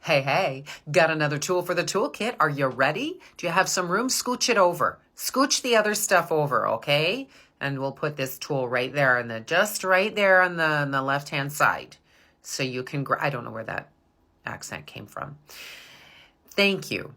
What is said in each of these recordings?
Hey, hey, got another tool for the toolkit. Are you ready? Do you have some room? Scooch it over. Scooch the other stuff over, okay? And we'll put this tool right there just right there on the left-hand side. So you can, I don't know where that accent came from. Thank you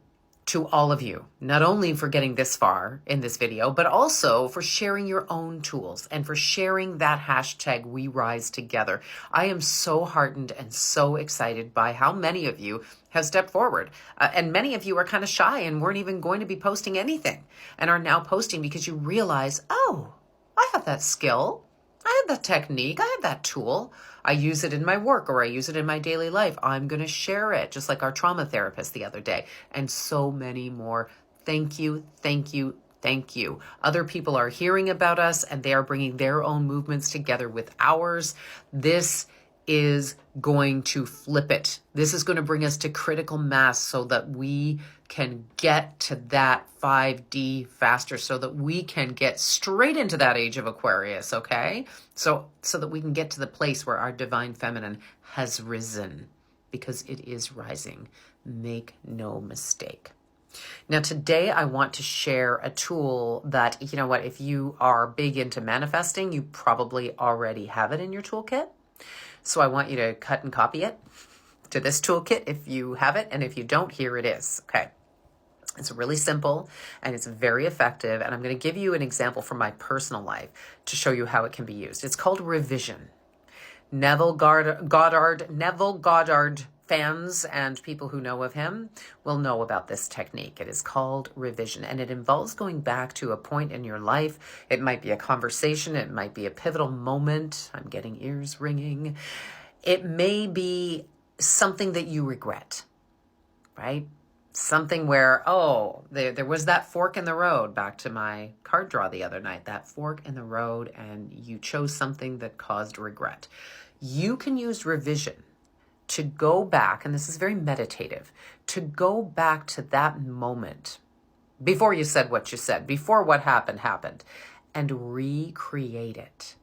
to all of you, not only for getting this far in this video, but also for sharing your own tools and for sharing that hashtag We Rise Together. I am so heartened and so excited by how many of you have stepped forward. And many of you are kind of shy and weren't even going to be posting anything and are now posting because you realize, oh, I have that skill. I have that technique. I have that tool. I use it in my work or I use it in my daily life. I'm going to share it, just like our trauma therapist the other day, and so many more. Thank you, thank you, thank you. Other people are hearing about us and they are bringing their own movements together with ours. This is going to flip it. This is going to bring us to critical mass so that we can get to that 5D faster, so that we can get straight into that age of Aquarius, okay? So that we can get to the place where our divine feminine has risen, because it is rising. Make no mistake. Now, today I want to share a tool that, you know what, if you are big into manifesting, you probably already have it in your toolkit. So I want you to cut and copy it to this toolkit if you have it. And if you don't, here it is. Okay. It's really simple and it's very effective. And I'm going to give you an example from my personal life to show you how it can be used. It's called revision. Neville Goddard fans and people who know of him will know about this technique. It is called revision, and it involves going back to a point in your life. It might be a conversation. It might be a pivotal moment. I'm getting ears ringing. It may be something that you regret, right? Something where, oh, there was that fork in the road, back to my card draw the other night, that fork in the road, and you chose something that caused regret. You can use revision to go back, and this is very meditative, to go back to that moment before you said what you said, before what happened, and recreate it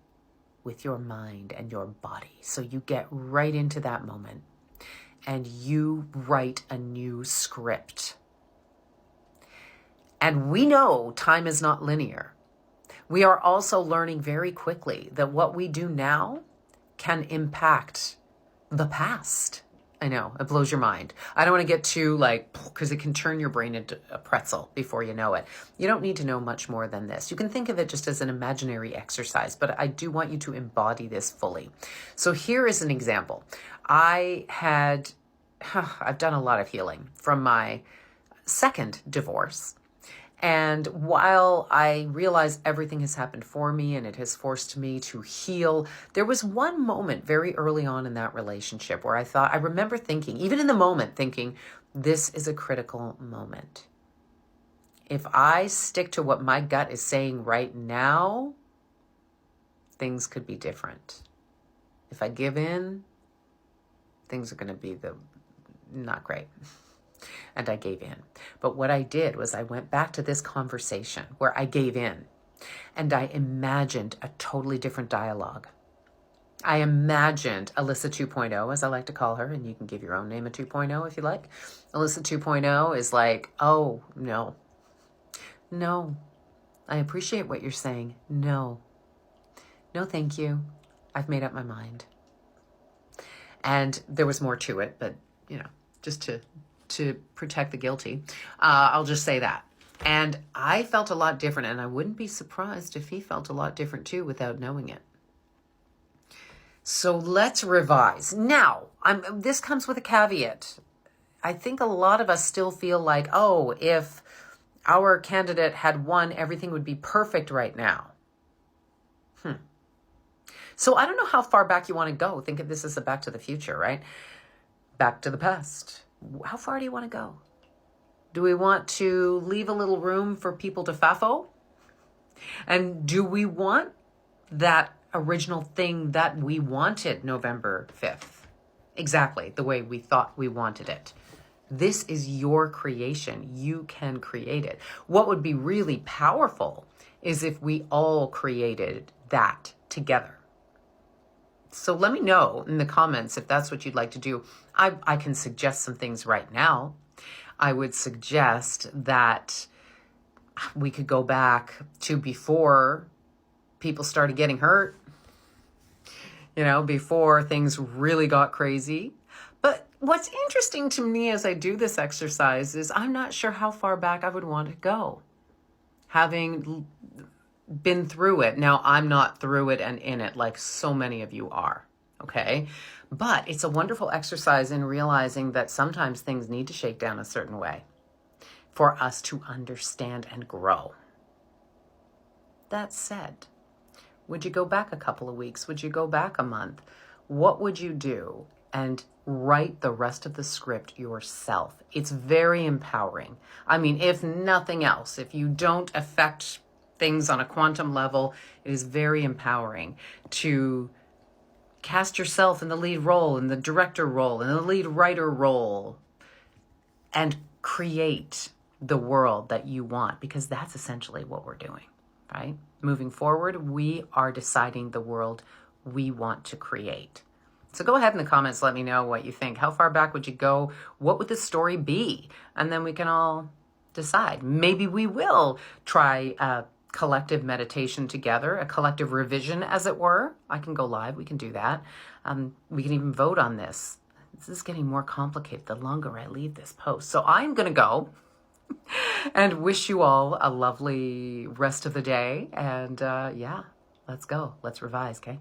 with your mind and your body. So you get right into that moment and you write a new script. And we know time is not linear. We are also learning very quickly that what we do now can impact the past. I know, it blows your mind. I don't want to get too because it can turn your brain into a pretzel before you know it. You don't need to know much more than this. You can think of it just as an imaginary exercise, but I do want you to embody this fully. So here is an example. I've done a lot of healing from my second divorce. And while I realize everything has happened for me and it has forced me to heal, there was one moment very early on in that relationship where I remember thinking, even in the moment, thinking, this is a critical moment. If I stick to what my gut is saying right now, things could be different. If I give in, things are going to be not great. And I gave in. But what I did was I went back to this conversation where I gave in and I imagined a totally different dialogue. I imagined Alyssa 2.0, as I like to call her, and you can give your own name a 2.0 if you like. Alyssa 2.0 is like, oh, no, I appreciate what you're saying. No, thank you. I've made up my mind. And there was more to it, but, just to protect the guilty, I'll just say that. And I felt a lot different, and I wouldn't be surprised if he felt a lot different too without knowing it. So let's revise. Now, this comes with a caveat. I think a lot of us still feel like, oh, if our candidate had won, everything would be perfect right now. So I don't know how far back you want to go. Think of this as a Back to the Future, right? Back to the past. How far do you want to go? Do we want to leave a little room for people to faffo? And do we want that original thing that we wanted November 5th? Exactly the way we thought we wanted it. This is your creation. You can create it. What would be really powerful is if we all created that together. So let me know in the comments if that's what you'd like to do. I can suggest some things right now. I would suggest that we could go back to before people started getting hurt, before things really got crazy. But what's interesting to me as I do this exercise is I'm not sure how far back I would want to go, having been through it. Now, I'm not through it and in it like so many of you are, okay? But it's a wonderful exercise in realizing that sometimes things need to shake down a certain way for us to understand and grow. That said, would you go back a couple of weeks? Would you go back a month? What would you do? And write the rest of the script yourself. It's very empowering. I mean, if nothing else, if you don't affect things on a quantum level, it is very empowering to cast yourself in the lead role, in the director role, in the lead writer role, and create the world that you want, because that's essentially what we're doing, right? Moving forward, we are deciding the world we want to create. So go ahead in the comments, let me know what you think. How far back would you go? What would the story be? And then we can all decide. Maybe we will try a collective meditation together, a collective revision, as it were. I can go live. We can do that. We can even vote on this. This is getting more complicated the longer I leave this post. So I'm going to go and wish you all a lovely rest of the day. And yeah, let's go. Let's revise, okay?